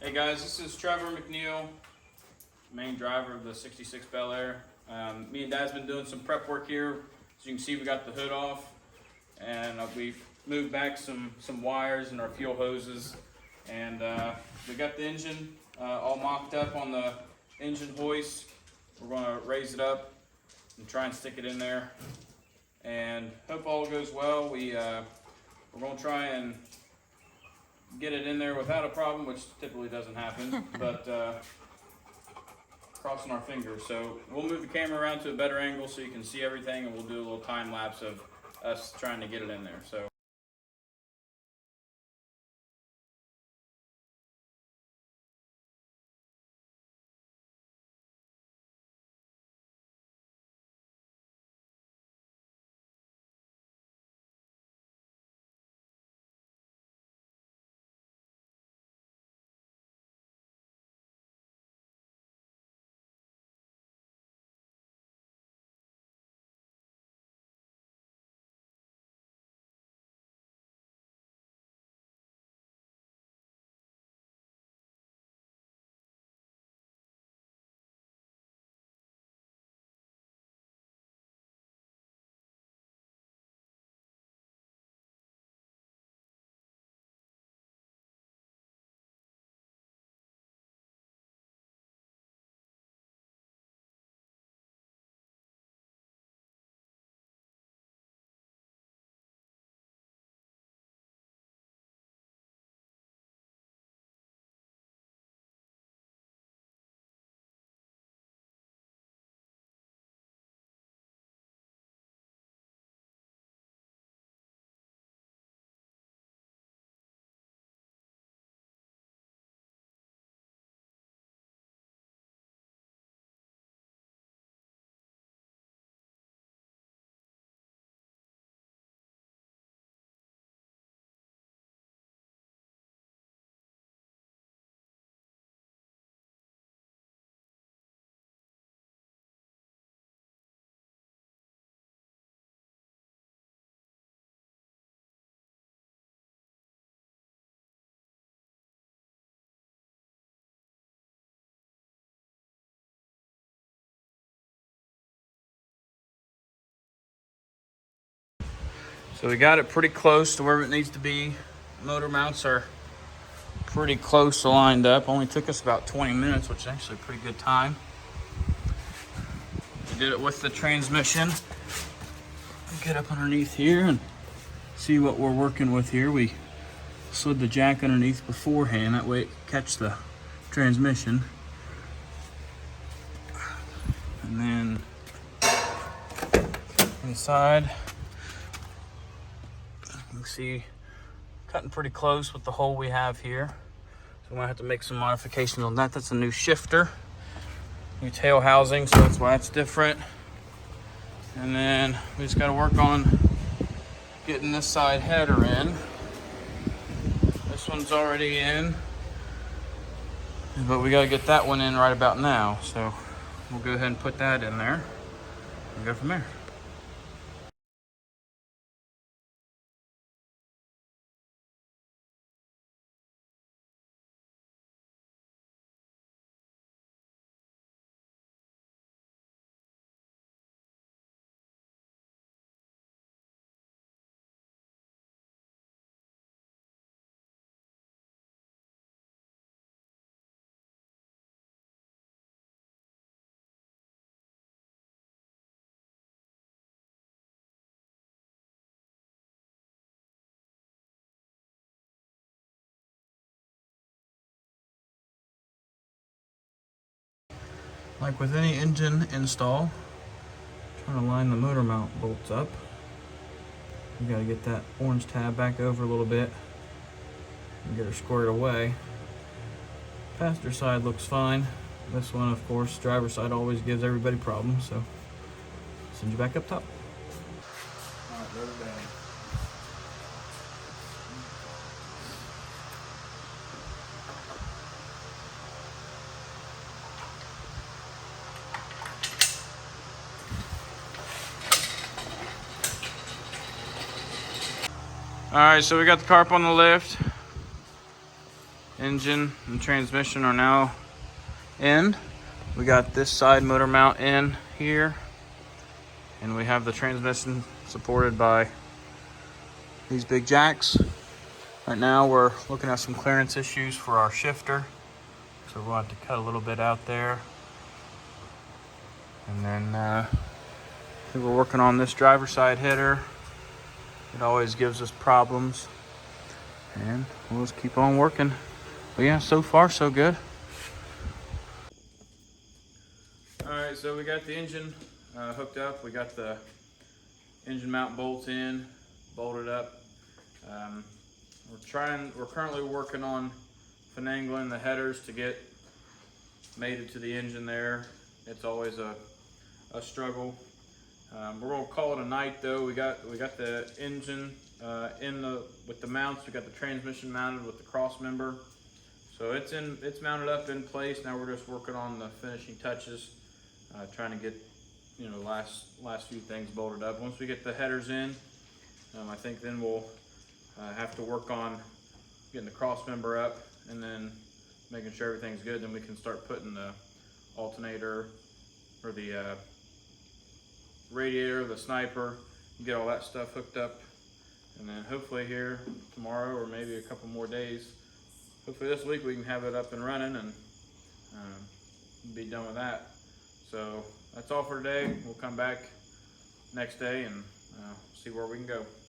Hey guys, this is Trevor McNeil, main driver of the 66 Belair. Me and Dad's been doing some prep work here. As you can see, we got the hood off, and we moved back some wires and our fuel hoses, and we got the engine all mocked up on the engine hoist. We're going to raise it up and try and stick it in there, and hope all goes well. We're going to try and get it in there without a problem, which typically doesn't happen, but crossing our fingers. So we'll move the camera around to a better angle so you can see everything, and we'll do a little time lapse of us trying to get it in there. So. So we got it pretty close to where it needs to be. Motor mounts are pretty close lined up. Only took us about 20 minutes, which is actually a pretty good time. We did it with the transmission. Get up underneath here and see what we're working with here. We slid the jack underneath beforehand, that way it can catch the transmission. And then inside, you can see cutting pretty close with the hole we have here. So we might have to make some modifications on that. That's a new shifter, new tail housing, so that's why it's different. And then we just got to work on getting this side header in. This one's already in, but we got to get that one in right about now. So we'll go ahead and put that in there and go from there. Like with any engine install, trying to line the motor mount bolts up. You got to get that orange tab back over a little bit and get her squared away. Passenger side looks fine. This one, of course, driver side always gives everybody problems, so send you back up top. All right, load it down. All right, so we got the carp on the lift. Engine and transmission are now in. We got this side motor mount in here, and we have the transmission supported by these big jacks. Right now we're looking at some clearance issues for our shifter, so we'll have to cut a little bit out there. And then I think we're working on this driver side header. It always gives us problems, and we'll just keep on working. But yeah, so far so good. All right, so we got the engine hooked up. We got the engine mount bolts in, bolted up. We're currently working on finagling the headers to get mated to the engine there. It's always a struggle. We're gonna call it a night though. We got the engine with the mounts. We got the transmission mounted with the cross member. So it's mounted up in place. Now we're just working on the finishing touches, trying to get the last few things bolted up. Once we get the headers in, I think then we'll have to work on getting the cross member up and then making sure everything's good. Then we can start putting the alternator or the radiator, the sniper, get all that stuff hooked up. And then hopefully here tomorrow or maybe a couple more days, hopefully this week we can have it up and running and be done with that. So that's all for today. We'll come back next day and see where we can go.